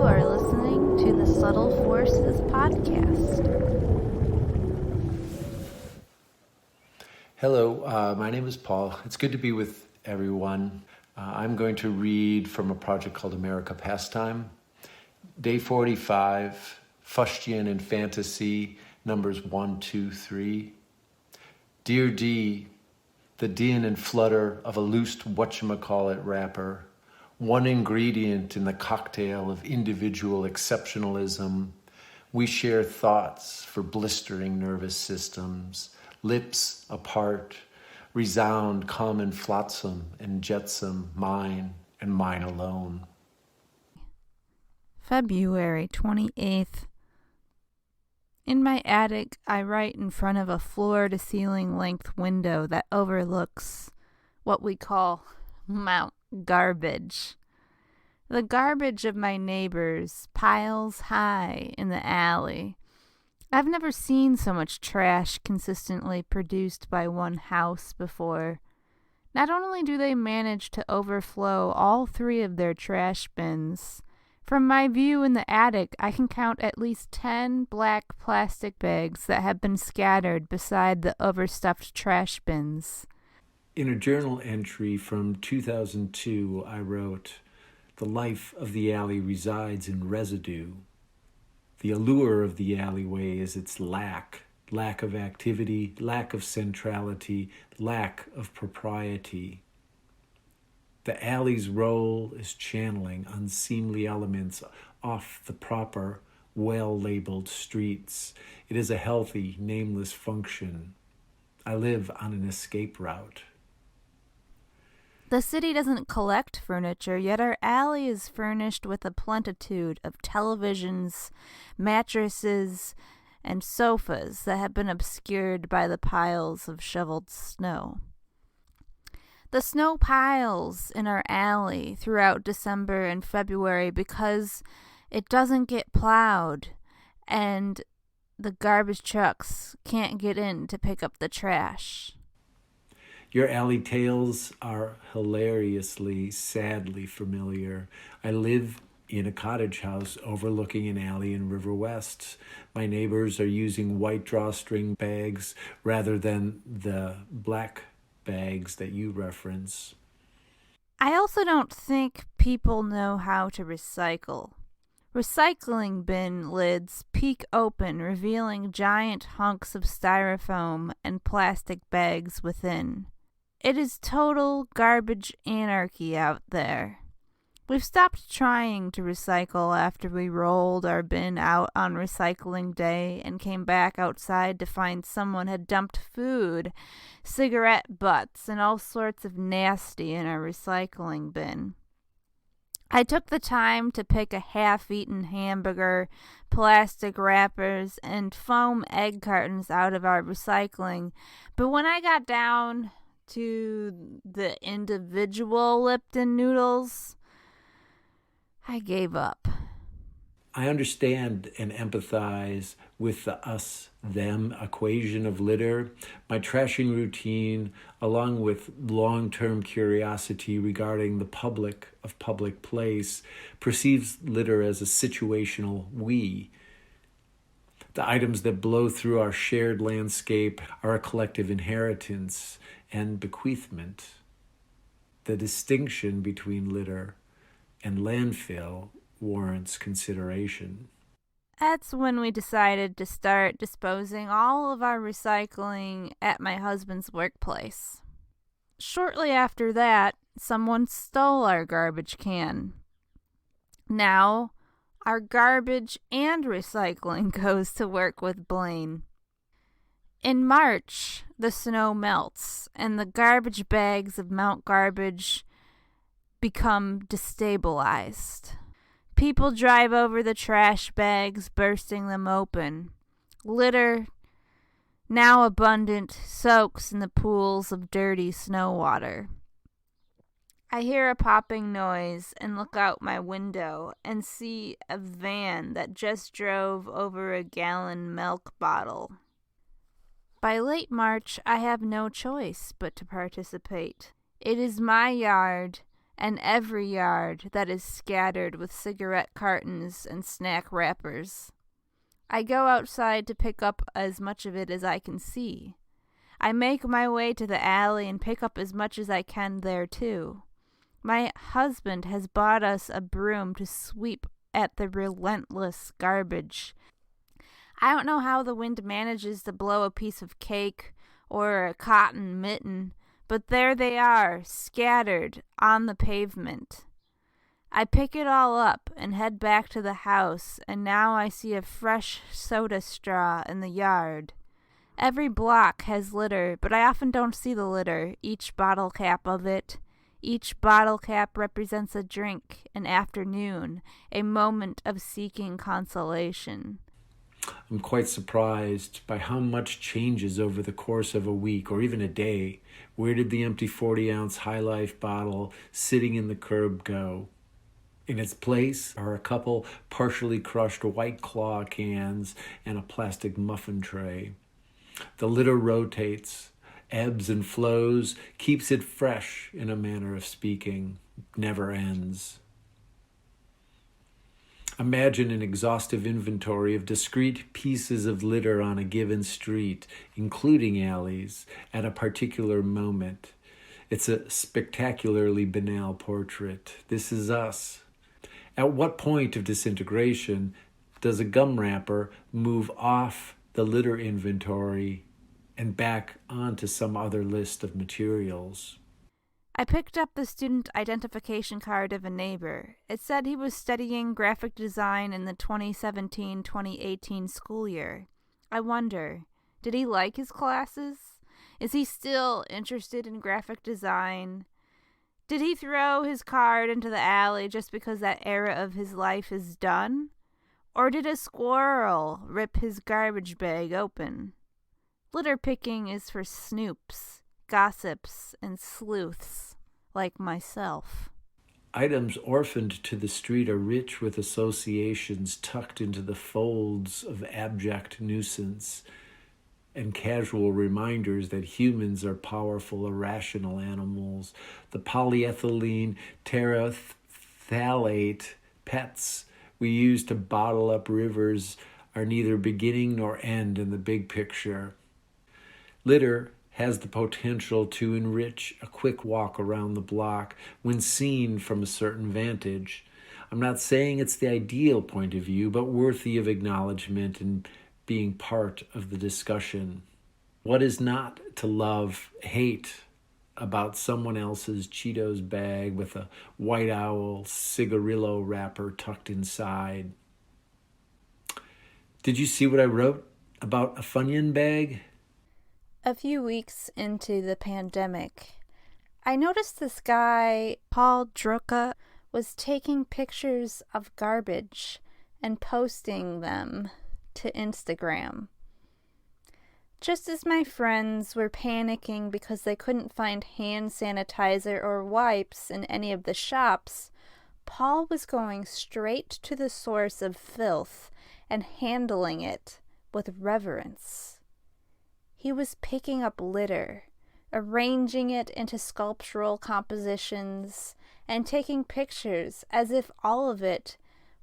are listening to the Subtle Forces podcast. Hello, my name is Paul. It's good to be with everyone. I'm going to read from a project called America Pastime. Day 45, Fustian and Fantasy, numbers 1, 2, 3. Dear D, the din and flutter of a loosed whatchamacallit wrapper, one ingredient in the cocktail of individual exceptionalism. We share thoughts for blistering nervous systems, lips apart, resound common flotsam and jetsam, mine and mine alone. February 28th. In my attic, I write in front of a floor-to-ceiling length window that overlooks what we call Mount Garbage. The garbage of my neighbors piles high in the alley. I've never seen so much trash consistently produced by one house before. Not only do they manage to overflow all 3 of their trash bins, from my view in the attic, I can count at least 10 black plastic bags that have been scattered beside the overstuffed trash bins. In a journal entry from 2002, I wrote, "The life of the alley resides in residue. The allure of the alleyway is its lack of activity, lack of centrality, lack of propriety. The alley's role is channeling unseemly elements off the proper, well-labeled streets. It is a healthy, nameless function. I live on an escape route." The city doesn't collect furniture, yet our alley is furnished with a plentitude of televisions, mattresses, and sofas that have been obscured by the piles of shoveled snow. The snow piles in our alley throughout December and February because it doesn't get plowed and the garbage trucks can't get in to pick up the trash. Your alley tales are hilariously, sadly familiar. I live in a cottage house overlooking an alley in River West. My neighbors are using white drawstring bags rather than the black bags that you reference. I also don't think people know how to recycle. Recycling bin lids peek open, revealing giant hunks of styrofoam and plastic bags within. It is total garbage anarchy out there. We've stopped trying to recycle after we rolled our bin out on recycling day and came back outside to find someone had dumped food, cigarette butts, and all sorts of nasty in our recycling bin. I took the time to pick a half-eaten hamburger, plastic wrappers, and foam egg cartons out of our recycling, but when I got down to the individual Lipton noodles, I gave up. I understand and empathize with the us-them equation of litter. My trashing routine, along with long-term curiosity regarding the public of public place, perceives litter as a situational we. The items that blow through our shared landscape are a collective inheritance and bequeathment. The distinction between litter and landfill warrants consideration. That's when we decided to start disposing all of our recycling at my husband's workplace. Shortly after that, someone stole our garbage can. Now, our garbage and recycling goes to work with Blaine. In March, the snow melts, and the garbage bags of Mount Garbage become destabilized. People drive over the trash bags, bursting them open. Litter, now abundant, soaks in the pools of dirty snow water. I hear a popping noise and look out my window and see a van that just drove over a gallon milk bottle. By late March, I have no choice but to participate. It is my yard, and every yard that is scattered with cigarette cartons and snack wrappers. I go outside to pick up as much of it as I can see. I make my way to the alley and pick up as much as I can there too. My husband has bought us a broom to sweep at the relentless garbage. I don't know how the wind manages to blow a piece of cake or a cotton mitten, but there they are, scattered on the pavement. I pick it all up and head back to the house, and now I see a fresh soda straw in the yard. Every block has litter, but I often don't see the litter, each bottle cap of it. Each bottle cap represents a drink, an afternoon, a moment of seeking consolation. I'm quite surprised by how much changes over the course of a week or even a day. Where did the empty 40-ounce High Life bottle sitting in the curb go? In its place are a couple partially crushed White Claw cans and a plastic muffin tray. The litter rotates, ebbs and flows, keeps it fresh in a manner of speaking, never ends. Imagine an exhaustive inventory of discrete pieces of litter on a given street, including alleys, at a particular moment. It's a spectacularly banal portrait. This is us. At what point of disintegration does a gum wrapper move off the litter inventory and back onto some other list of materials? I picked up the student identification card of a neighbor. It said he was studying graphic design in the 2017-2018 school year. I wonder, did he like his classes? Is he still interested in graphic design? Did he throw his card into the alley just because that era of his life is done? Or did a squirrel rip his garbage bag open? Litter picking is for snoops, gossips, and sleuths like myself. Items orphaned to the street are rich with associations tucked into the folds of abject nuisance and casual reminders that humans are powerful, irrational animals. The polyethylene terephthalate pets we use to bottle up rivers are neither beginning nor end in the big picture. Litter has the potential to enrich a quick walk around the block when seen from a certain vantage. I'm not saying it's the ideal point of view, but worthy of acknowledgement and being part of the discussion. What is not to love, hate about someone else's Cheetos bag with a White Owl cigarillo wrapper tucked inside? Did you see what I wrote about a Funyun bag? A few weeks into the pandemic, I noticed this guy, Paul Drucka, was taking pictures of garbage and posting them to Instagram. Just as my friends were panicking because they couldn't find hand sanitizer or wipes in any of the shops, Paul was going straight to the source of filth and handling it with reverence. He was picking up litter, arranging it into sculptural compositions, and taking pictures as if all of it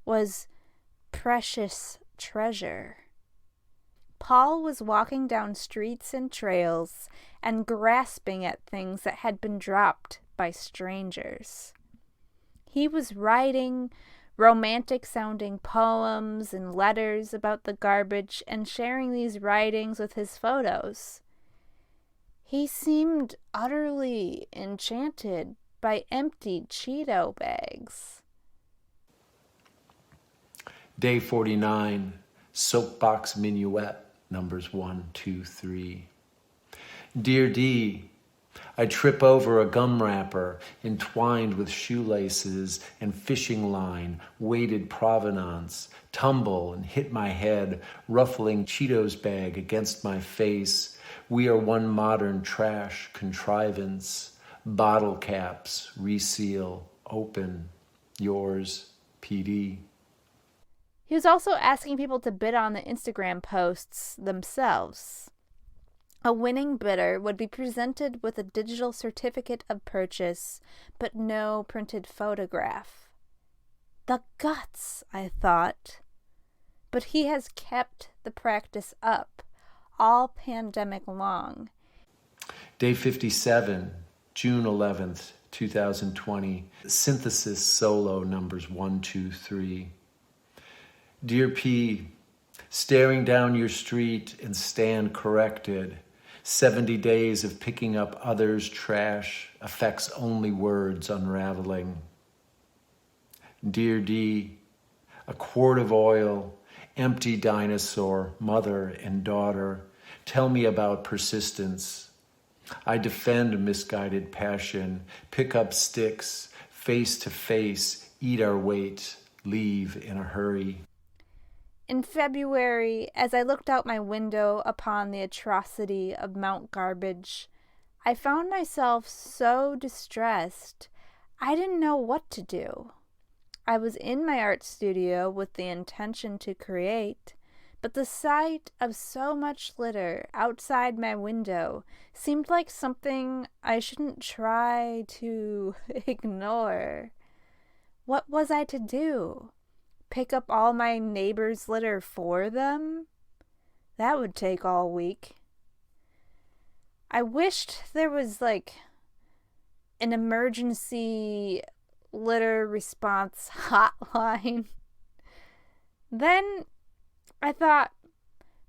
was precious treasure. Paul was walking down streets and trails and grasping at things that had been dropped by strangers. He was writing romantic-sounding poems and letters about the garbage and sharing these writings with his photos. He seemed utterly enchanted by empty Cheeto bags. Day 49, Soapbox Minuet, numbers 1, 2, 3. Dear Dee, I trip over a gum wrapper entwined with shoelaces and fishing line, weighted provenance, tumble and hit my head, ruffling Cheetos bag against my face. We are one modern trash contrivance. Bottle caps, reseal, open. Yours, PD. He was also asking people to bid on the Instagram posts themselves. A winning bidder would be presented with a digital certificate of purchase, but no printed photograph. The guts, I thought. But he has kept the practice up all pandemic long. Day 57, June 11th, 2020. Synthesis solo numbers 1, 2, 3. Dear P, staring down your street and stand corrected. 70 days of picking up others' trash affects only words unraveling. Dear D, a quart of oil, empty dinosaur, mother and daughter. Tell me about persistence. I defend misguided passion, pick up sticks, face to face, eat our weight, leave in a hurry. In February, as I looked out my window upon the atrocity of Mount Garbage, I found myself so distressed I didn't know what to do. I was in my art studio with the intention to create, but the sight of so much litter outside my window seemed like something I shouldn't try to ignore. What was I to do? Pick up all my neighbors' litter for them? That would take all week. I wished there was like an emergency litter response hotline. Then I thought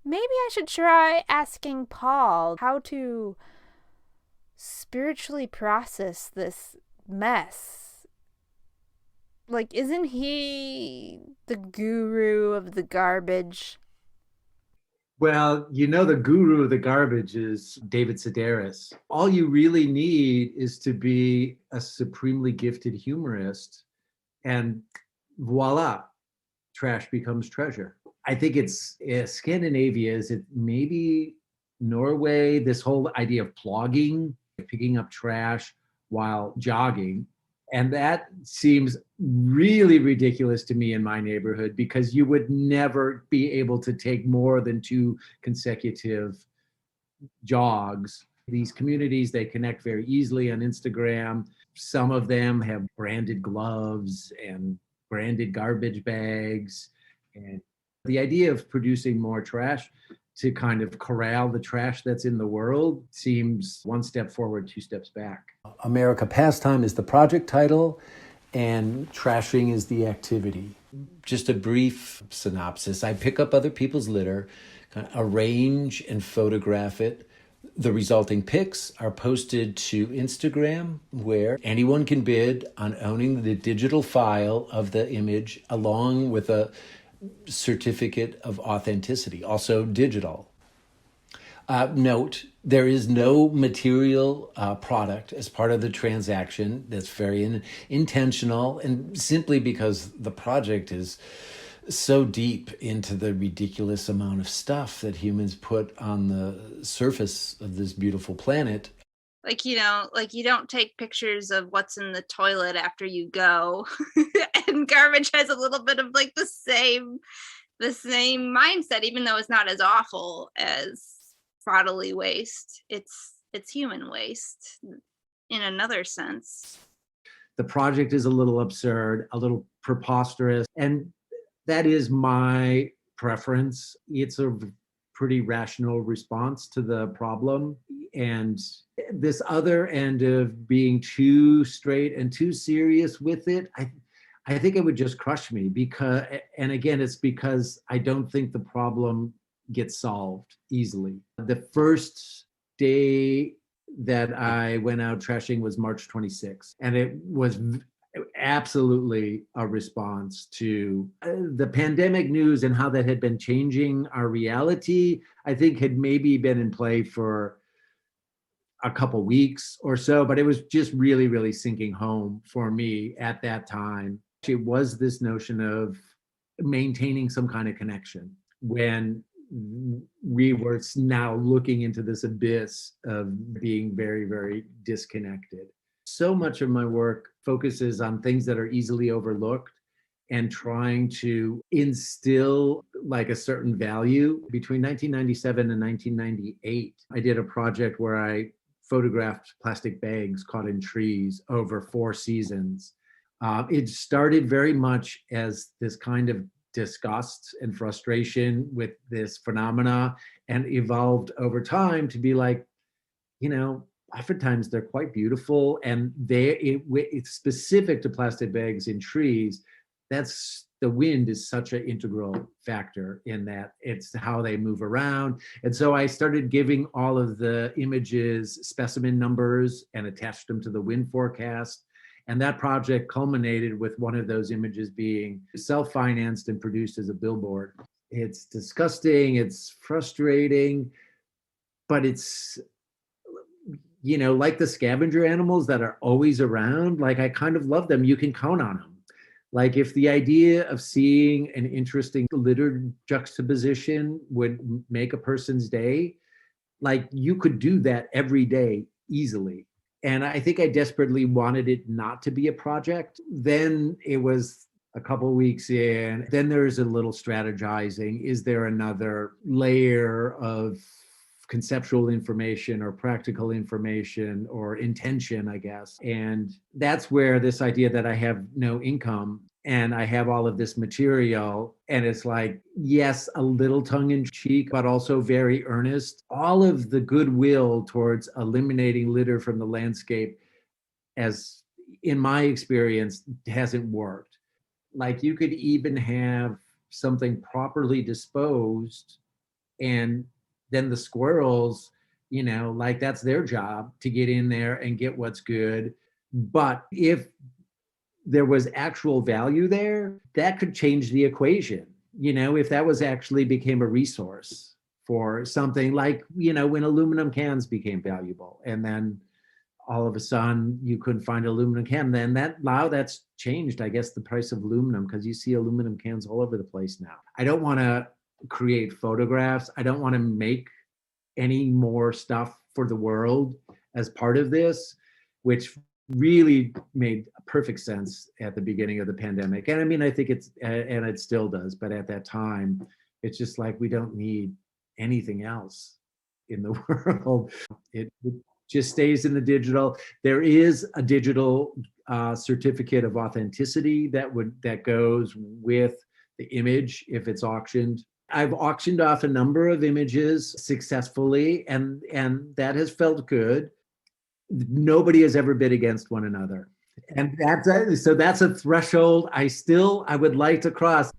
maybe I should try asking Paul how to spiritually process this mess. Like, isn't he the guru of the garbage? Well, you know, the guru of the garbage is David Sedaris. All you really need is to be a supremely gifted humorist, and voila, trash becomes treasure. I think it's Scandinavia, is it maybe Norway, this whole idea of plogging, picking up trash while jogging. And that seems really ridiculous to me in my neighborhood, because you would never be able to take more than 2 consecutive jogs. These communities, they connect very easily on Instagram. Some of them have branded gloves and branded garbage bags. And the idea of producing more trash to kind of corral the trash that's in the world seems 1 step forward, 2 steps back. America Pastime is the project title, and trashing is the activity. Just a brief synopsis. I pick up other people's litter, arrange and photograph it. The resulting pics are posted to Instagram, where anyone can bid on owning the digital file of the image along with a certificate of authenticity, also digital. Note, there is no material product as part of the transaction. That's very intentional, and simply because the project is so deep into the ridiculous amount of stuff that humans put on the surface of this beautiful planet. Like, you know, like you don't take pictures of what's in the toilet after you go. And garbage has a little bit of like the same mindset, even though it's not as awful as bodily waste. It's human waste in another sense. The project is a little absurd, a little preposterous, and that is my preference. It's a pretty rational response to the problem. And this other end of being too straight and too serious with it, I think it would just crush me, because, and again, it's because I don't think the problem gets solved easily. The first day that I went out trashing was March 26th, and it was absolutely a response to the pandemic news and how that had been changing our reality. I think had maybe been in play for a couple weeks or so, but it was just really, really sinking home for me at that time. It was this notion of maintaining some kind of connection when we were now looking into this abyss of being very, very disconnected. So much of my work focuses on things that are easily overlooked and trying to instill like a certain value. Between 1997 and 1998, I did a project where I photographed plastic bags caught in trees over 4 seasons. It started very much as this kind of disgust and frustration with this phenomena, and evolved over time to be like, oftentimes they're quite beautiful, and it's specific to plastic bags in trees. That's the wind is such an integral factor in that. It's how they move around. And so I started giving all of the images specimen numbers and attached them to the wind forecast. And that project culminated with one of those images being self-financed and produced as a billboard. It's disgusting, it's frustrating, but it's, like the scavenger animals that are always around, like I kind of love them. You can count on them. Like if the idea of seeing an interesting litter juxtaposition would make a person's day, like you could do that every day easily. And I think I desperately wanted it not to be a project. Then it was a couple of weeks in, then there's a little strategizing. Is there another layer of conceptual information or practical information or intention, I guess? And that's where this idea that I have no income and I have all of this material, and it's like, yes, a little tongue in cheek, but also very earnest. All of the goodwill towards eliminating litter from the landscape, as in my experience, hasn't worked. Like you could even have something properly disposed, and then the squirrels, like that's their job to get in there and get what's good. But if there was actual value there, that could change the equation. If that was actually became a resource for something like, when aluminum cans became valuable, and then all of a sudden you couldn't find aluminum can, then that's changed, I guess, the price of aluminum, because you see aluminum cans all over the place now. I don't want to create photographs. I don't want to make any more stuff for the world as part of this, which really made perfect sense at the beginning of the pandemic. And I mean, I think and it still does, but at that time, it's just like, we don't need anything else in the world. It just stays in the digital. There is a digital certificate of authenticity that goes with the image if it's auctioned. I've auctioned off a number of images successfully, and that has felt good. Nobody has ever bid against one another. And that's a threshold I would like to cross.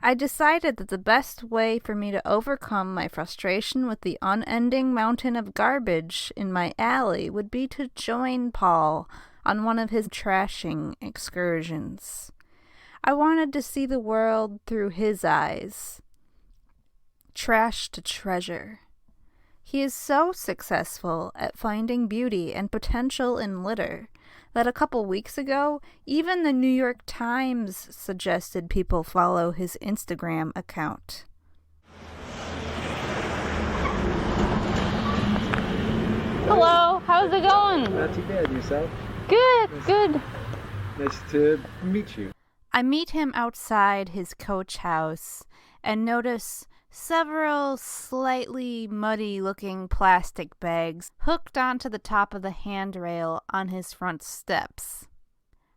I decided that the best way for me to overcome my frustration with the unending mountain of garbage in my alley would be to join Paul on one of his trashing excursions. I wanted to see the world through his eyes. Trash to treasure. He is so successful at finding beauty and potential in litter that a couple weeks ago, even the New York Times suggested people follow his Instagram account. Hello, how's it going? Not too bad. Yourself? Good. Nice to meet you. I meet him outside his coach house and notice several slightly muddy-looking plastic bags hooked onto the top of the handrail on his front steps.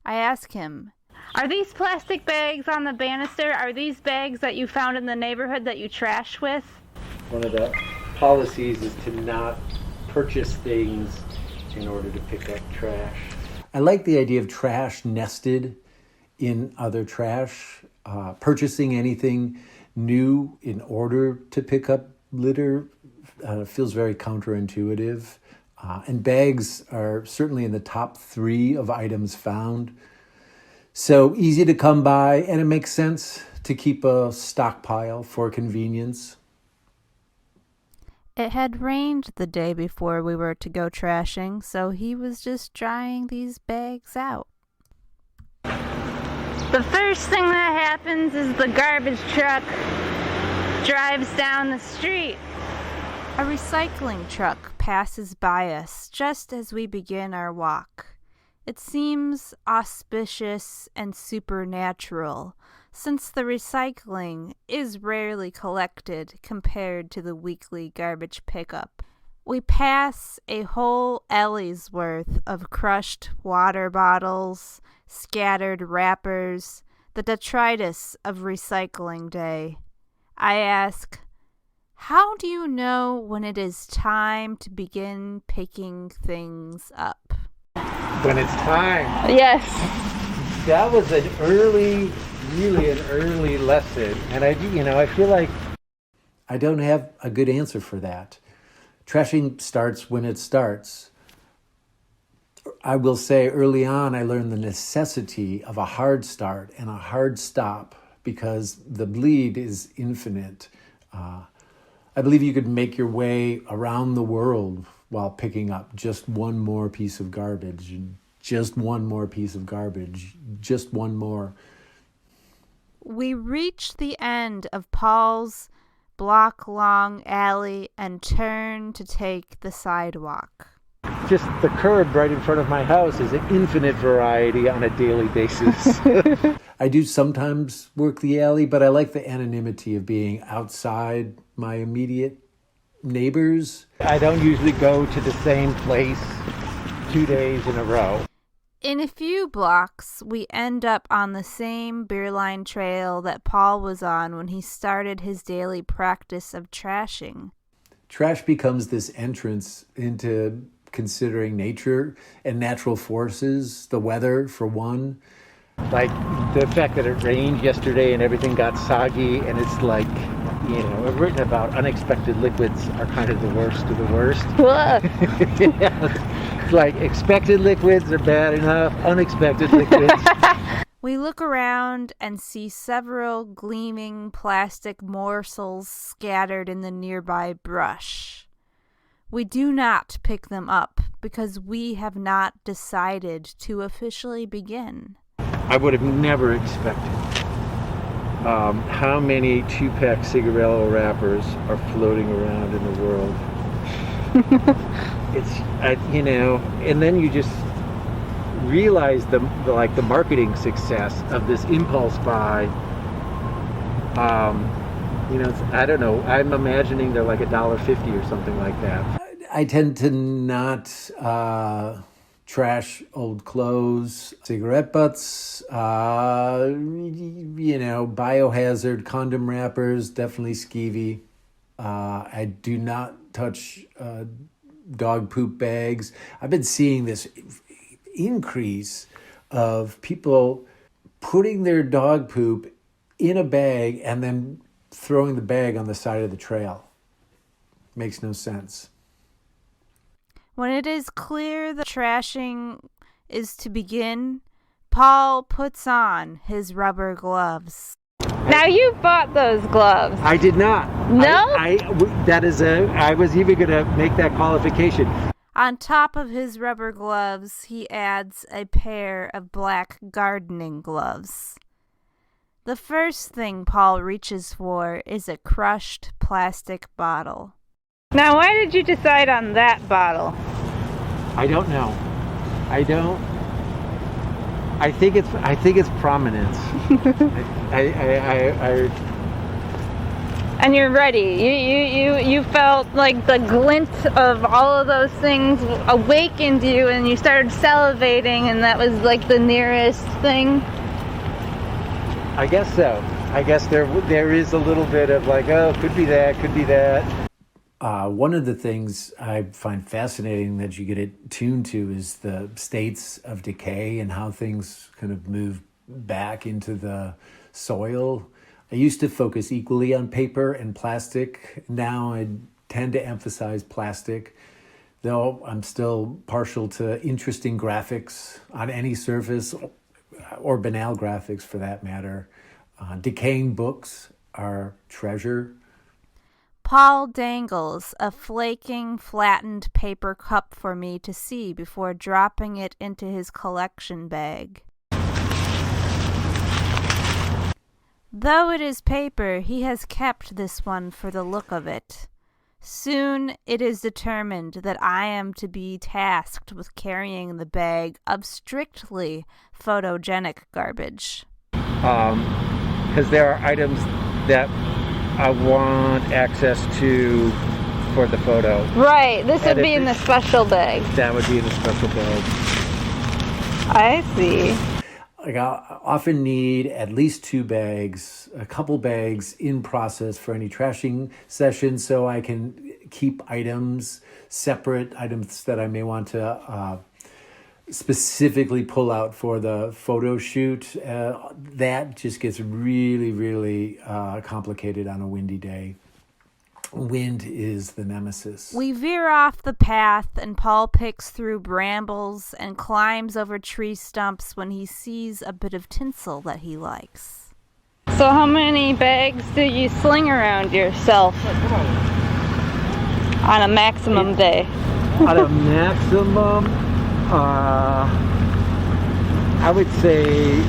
I ask him, "Are these plastic bags on the banister? Are these bags that you found in the neighborhood that you trash with?" One of the policies is to not purchase things in order to pick up trash. I like the idea of trash nested in other trash. Purchasing anything new in order to pick up litter feels very counterintuitive. And bags are certainly in the top 3 of items found. So easy to come by, and it makes sense to keep a stockpile for convenience. It had rained the day before we were to go trashing, so he was just drying these bags out. The first thing that happens is the garbage truck drives down the street. A recycling truck passes by us just as we begin our walk. It seems auspicious and supernatural, since the recycling is rarely collected compared to the weekly garbage pickup. We pass a whole alley's worth of crushed water bottles, scattered wrappers, the detritus of recycling day. I ask, how do you know when it is time to begin picking things up? When it's time. Yes. That was really an early lesson. And I feel like I don't have a good answer for that. Trashing starts when it starts. I will say early on, I learned the necessity of a hard start and a hard stop because the bleed is infinite. I believe you could make your way around the world while picking up just one more piece of garbage, just one more piece of garbage, just one more. We reach the end of Paul's block-long alley and turn to take the sidewalk. Just the curb right in front of my house is an infinite variety on a daily basis. I do sometimes work the alley, but I like the anonymity of being outside my immediate neighbors. I don't usually go to the same place 2 days in a row. In a few blocks, we end up on the same beer line trail that Paul was on when he started his daily practice of trashing. Trash becomes this entrance into considering nature and natural forces, the weather for one. Like the fact that it rained yesterday and everything got soggy, and it's like, I've written about unexpected liquids are kind of the worst of the worst. Yeah. It's like expected liquids are bad enough, unexpected liquids. We look around and see several gleaming plastic morsels scattered in the nearby brush. We do not pick them up because we have not decided to officially begin. I would have never expected how many 2-pack cigarillo wrappers are floating around in the world. And then you just realize the marketing success of this impulse buy. I don't know. I'm imagining they're like $1.50 or something like that. I tend to not trash old clothes, cigarette butts, biohazard condom wrappers, definitely skeevy. I do not touch dog poop bags. I've been seeing this increase of people putting their dog poop in a bag and then throwing the bag on the side of the trail. Makes no sense. When it is clear the trashing is to begin, Paul puts on his rubber gloves. Now you bought those gloves. I did not. No? I was even going to make that qualification. On top of his rubber gloves, he adds a pair of black gardening gloves. The first thing Paul reaches for is a crushed plastic bottle. Now, why did you decide on that bottle? I don't know. I think it's prominence. And you're ready. You felt like the glint of all of those things awakened you, and you started salivating, and that was like the nearest thing. I guess so. I guess there is a little bit of like, oh, could be that, could be that. One of the things I find fascinating that you get attuned to is the states of decay and how things kind of move back into the soil. I used to focus equally on paper and plastic. Now I tend to emphasize plastic, though I'm still partial to interesting graphics on any surface, or banal graphics for that matter. Decaying books are treasure. Paul dangles a flaking, flattened paper cup for me to see before dropping it into his collection bag. Though it is paper, he has kept this one for the look of it. Soon it is determined that I am to be tasked with carrying the bag of strictly photogenic garbage. Because there are items that I want access to for the photo. Right, this would be in the special bag. That would be in the special bag. I see. Like I often need at least 2 bags, a couple bags in process for any trashing session, so I can keep items separate, items that I may want to specifically pull out for the photo shoot. That just gets really, really complicated on a windy day. Wind is the nemesis. We veer off the path and Paul picks through brambles and climbs over tree stumps when he sees a bit of tinsel that he likes. So how many bags do you sling around yourself on a maximum day? On a maximum, I would say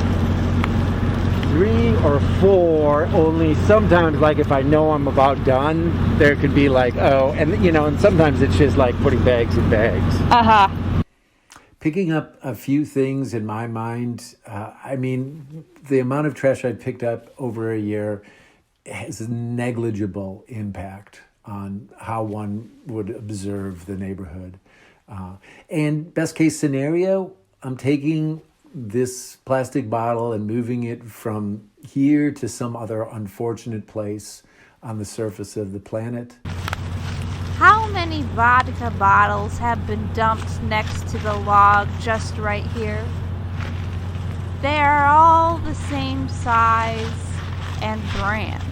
3 or 4, only sometimes, like if I know I'm about done, there could be like, and sometimes it's just like putting bags in bags. Picking up a few things in my mind, the amount of trash I've picked up over a year has a negligible impact on how one would observe the neighborhood. And best case scenario, I'm taking this plastic bottle and moving it from here to some other unfortunate place on the surface of the planet. How many vodka bottles have been dumped next to the log just right here? They are all the same size and brand.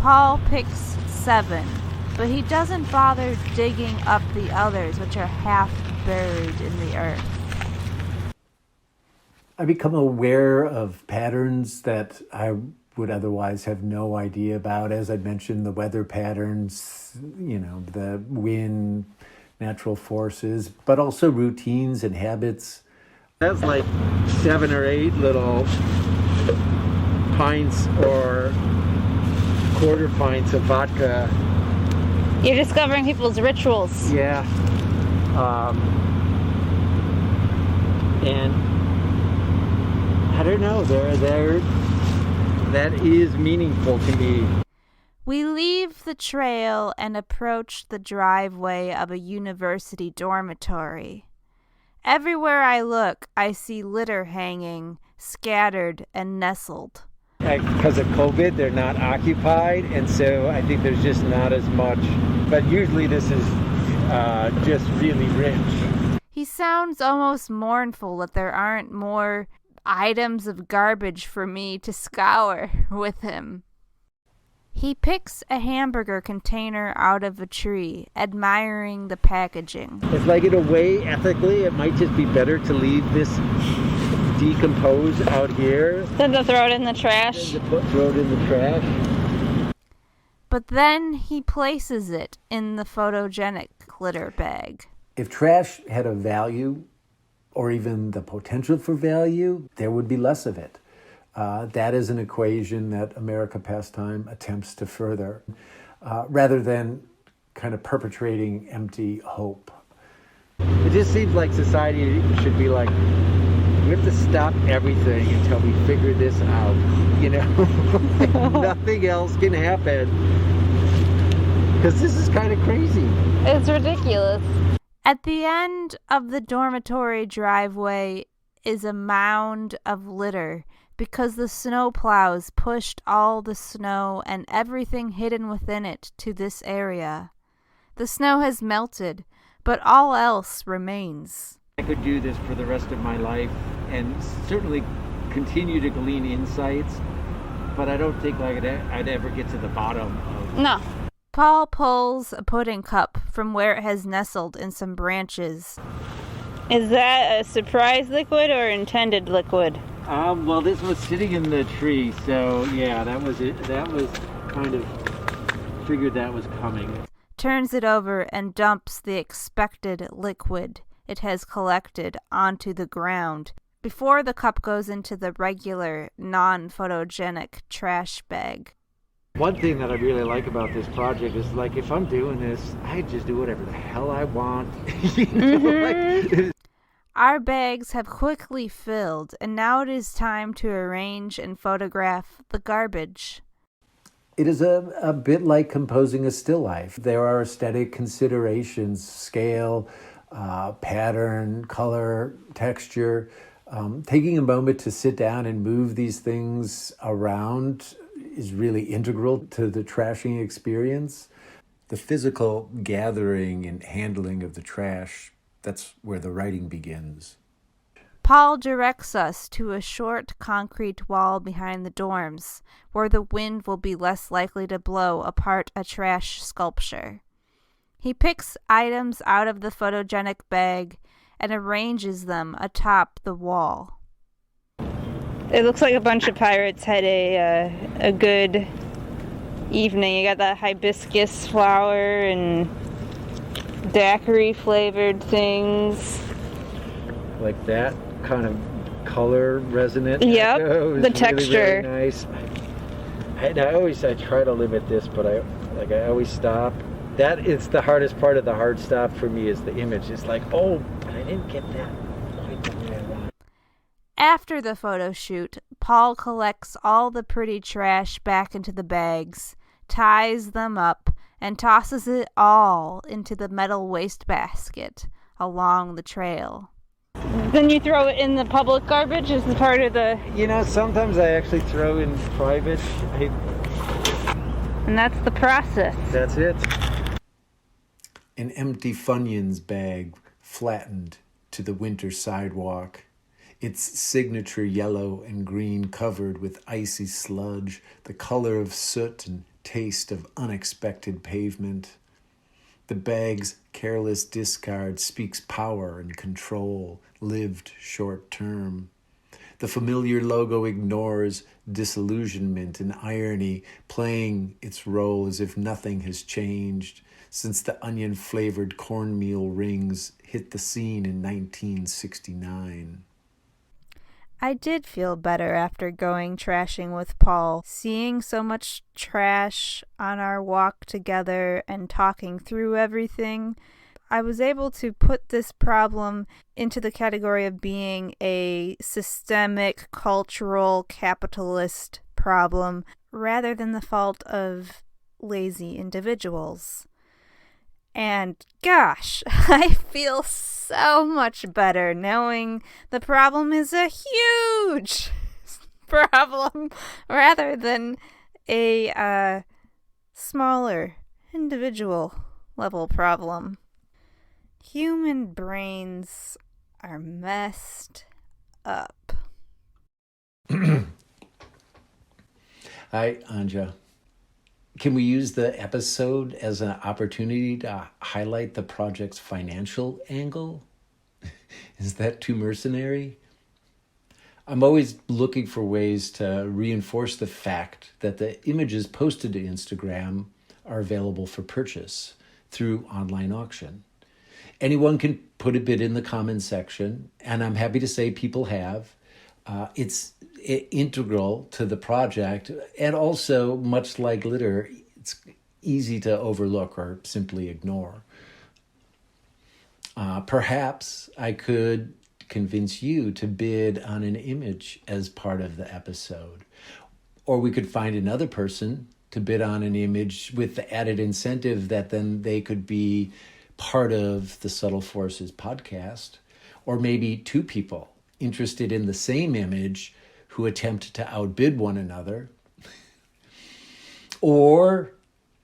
Paul picks 7, but he doesn't bother digging up the others, which are half buried in the earth. I become aware of patterns that I would otherwise have no idea about. As I mentioned, the weather patterns, the wind, natural forces, but also routines and habits. That's like 7 or 8 little pints or quarter pints of vodka. You're discovering people's rituals. Yeah. And I don't know, that is meaningful to me. We leave the trail and approach the driveway of a university dormitory. Everywhere I look, I see litter hanging, scattered and nestled. Because of COVID, they're not occupied, and so I think there's just not as much. But usually this is just really rich. He sounds almost mournful that there aren't more items of garbage for me to scour with him. He picks a hamburger container out of a tree, admiring the packaging. It's like, in a way, ethically, it might just be better to leave this decompose out here than to throw it in the trash. Throw it in the trash. But then he places it in the photogenic litter bag. If trash had a value, or even the potential for value, there would be less of it. That is an equation that America Pastime attempts to further, rather than kind of perpetrating empty hope. It just seems like society should be like, we have to stop everything until we figure this out, Nothing else can happen. Because this is kind of crazy. It's ridiculous. At the end of the dormitory driveway is a mound of litter because the snowplows pushed all the snow and everything hidden within it to this area. The snow has melted, but all else remains. I could do this for the rest of my life and certainly continue to glean insights, but I don't think I'd ever get to the bottom of... No. Paul pulls a pudding cup from where it has nestled in some branches. Is that a surprise liquid or intended liquid? Well, this was sitting in the tree, so yeah, that was it. That was kind of, figured that was coming. Turns it over and dumps the expected liquid it has collected onto the ground before the cup goes into the regular, non-photogenic trash bag. One thing that I really like about this project is like if I'm doing this, I just do whatever the hell I want. Our bags have quickly filled, and now it is time to arrange and photograph the garbage. It is a bit like composing a still life. There are aesthetic considerations, scale, pattern, color, texture. Taking a moment to sit down and move these things around is really integral to the trashing experience. The physical gathering and handling of the trash, that's where the writing begins. Paul directs us to a short concrete wall behind the dorms, where the wind will be less likely to blow apart a trash sculpture. He picks items out of the photogenic bag and arranges them atop the wall. It looks like a bunch of pirates had a good evening. You got that hibiscus flower and daiquiri flavored things. Like that kind of color resonant. Yep, echo is the texture. Really nice. I try to limit this, but I always stop. That is the hardest part of the hard stop for me is the image. It's like, oh, but I didn't get that quite the way I want. After the photo shoot, Paul collects all the pretty trash back into the bags, ties them up, and tosses it all into the metal wastebasket along the trail. Then you throw it in the public garbage as part of the... Sometimes I actually throw in private. And that's the process. That's it. An empty Funyuns bag flattened to the winter sidewalk, its signature yellow and green covered with icy sludge, the color of soot and taste of unexpected pavement. The bag's careless discard speaks power and control, lived short term. The familiar logo ignores disillusionment and irony, playing its role as if nothing has changed since the onion-flavored cornmeal rings hit the scene in 1969. I did feel better after going trashing with Paul. Seeing so much trash on our walk together and talking through everything, I was able to put this problem into the category of being a systemic, cultural, capitalist problem rather than the fault of lazy individuals. And gosh, I feel so much better knowing the problem is a huge problem rather than a smaller individual level problem. Human brains are messed up. Hi, Anja. Can we use the episode as an opportunity to highlight the project's financial angle? Is that too mercenary? I'm always looking for ways to reinforce the fact that the images posted to Instagram are available for purchase through online auction. Anyone can put a bid in the comments section, and I'm happy to say people have. It's integral to the project, and also, much like litter, it's easy to overlook or simply ignore. Perhaps I could convince you to bid on an image as part of the episode. Or we could find another person to bid on an image with the added incentive that then they could be part of the Subtle Forces podcast. Or maybe two people interested in the same image who attempt to outbid one another. Or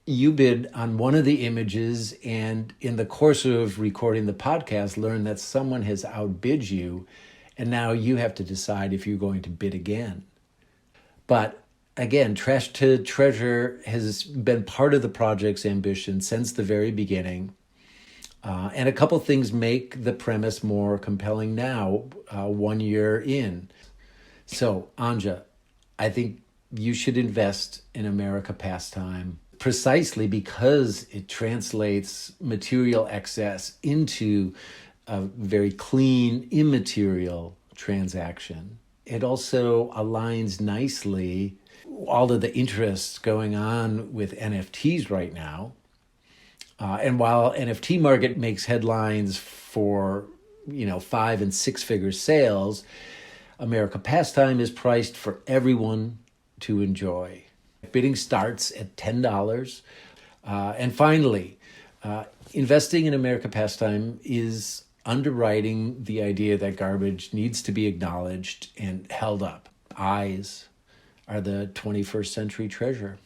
you bid on one of the images and in the course of recording the podcast, learn that someone has outbid you, and now you have to decide if you're going to bid again. But again, Trash to Treasure has been part of the project's ambition since the very beginning. And a couple things make the premise more compelling now, 1 year in. So, Anja, I think you should invest in America Pastime precisely because it translates material excess into a very clean, immaterial transaction. It also aligns nicely all of the interest going on with NFTs right now. And while NFT market makes headlines for, 5 and 6 figure sales, America Pastime is priced for everyone to enjoy. Bidding starts at $10. And finally, investing in America Pastime is underwriting the idea that garbage needs to be acknowledged and held up. Eyes are the 21st century treasure.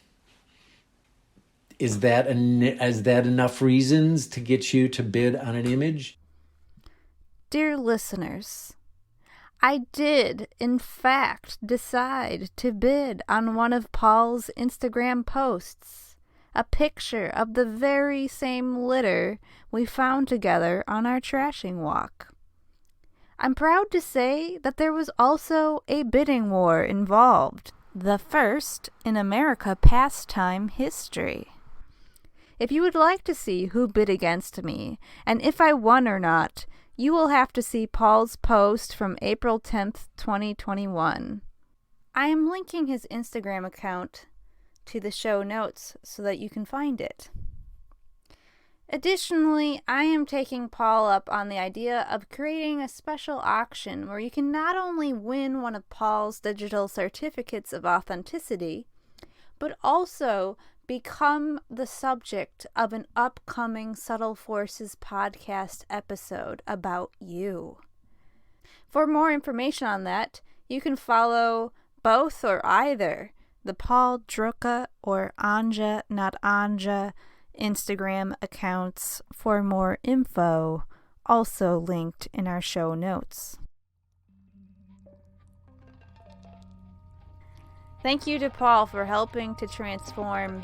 Is that enough reasons to get you to bid on an image? Dear listeners, I did, in fact, decide to bid on one of Paul's Instagram posts, a picture of the very same litter we found together on our trashing walk. I'm proud to say that there was also a bidding war involved, the first in America Pastime history. If you would like to see who bid against me, and if I won or not, you will have to see Paul's post from April 10th, 2021. I am linking his Instagram account to the show notes so that you can find it. Additionally, I am taking Paul up on the idea of creating a special auction where you can not only win one of Paul's digital certificates of authenticity, but also become the subject of an upcoming Subtle Forces podcast episode about you. For more information on that, you can follow both or either the Paul Drucka or Anja, not Anja, Instagram accounts for more info, also linked in our show notes. Thank you to Paul for helping to transform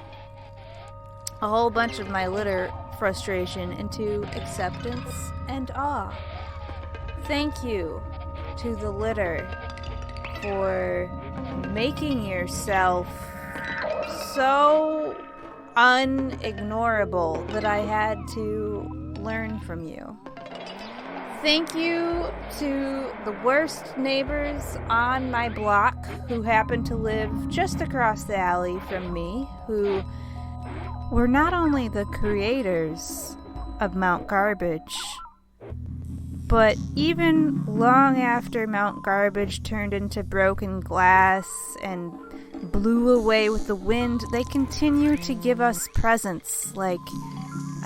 a whole bunch of my litter frustration into acceptance and awe. Thank you to the litter for making yourself so unignorable that I had to learn from you. Thank you to the worst neighbors on my block who happen to live just across the alley from me, who were not only the creators of Mount Garbage, but even long after Mount Garbage turned into broken glass and blew away with the wind, they continue to give us presents like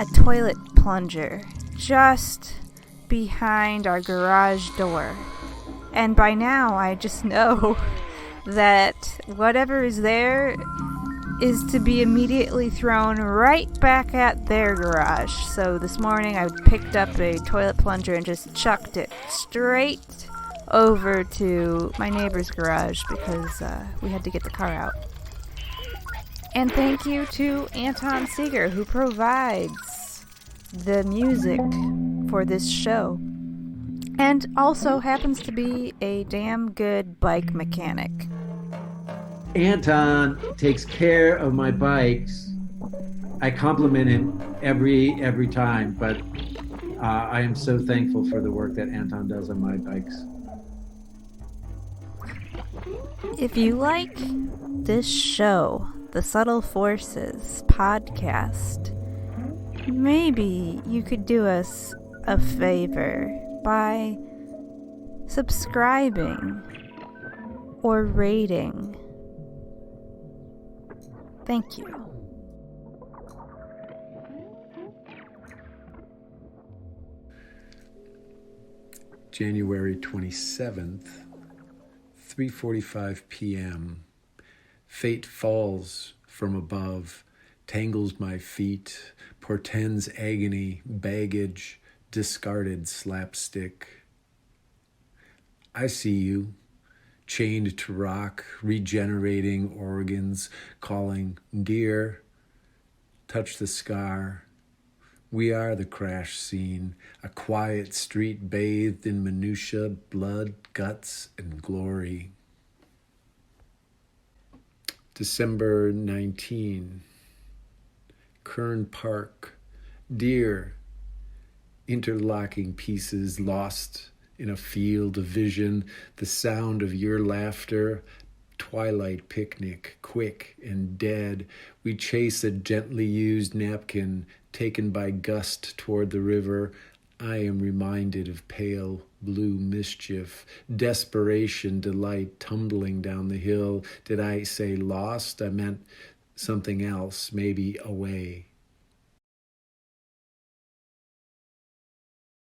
a toilet plunger just behind our garage door. And by now I just know that whatever is there is to be immediately thrown right back at their garage. So this morning I picked up a toilet plunger and just chucked it straight over to my neighbor's garage because we had to get the car out. And thank you to Anton Seeger, who provides the music for this show and also happens to be a damn good bike mechanic. Anton takes care of my bikes. I compliment him every time, but I am so thankful for the work that Anton does on my bikes. If you like this show, the Subtle Forces podcast, maybe you could do us a favor by subscribing or rating. Thank you. January 27th, 3:45 p.m. Fate falls from above, tangles my feet, portends agony, baggage, discarded slapstick. I see you, chained to rock, regenerating organs, calling, dear, touch the scar. We are the crash scene, a quiet street bathed in minutia, blood, guts, and glory. December 19, Kern Park, dear, interlocking pieces lost in a field of vision, the sound of your laughter twilight picnic, quick and dead. We chase a gently used napkin taken by gust toward the river. I am reminded of pale blue mischief, desperation, delight tumbling down the hill. Did I say lost? I meant something else, maybe away.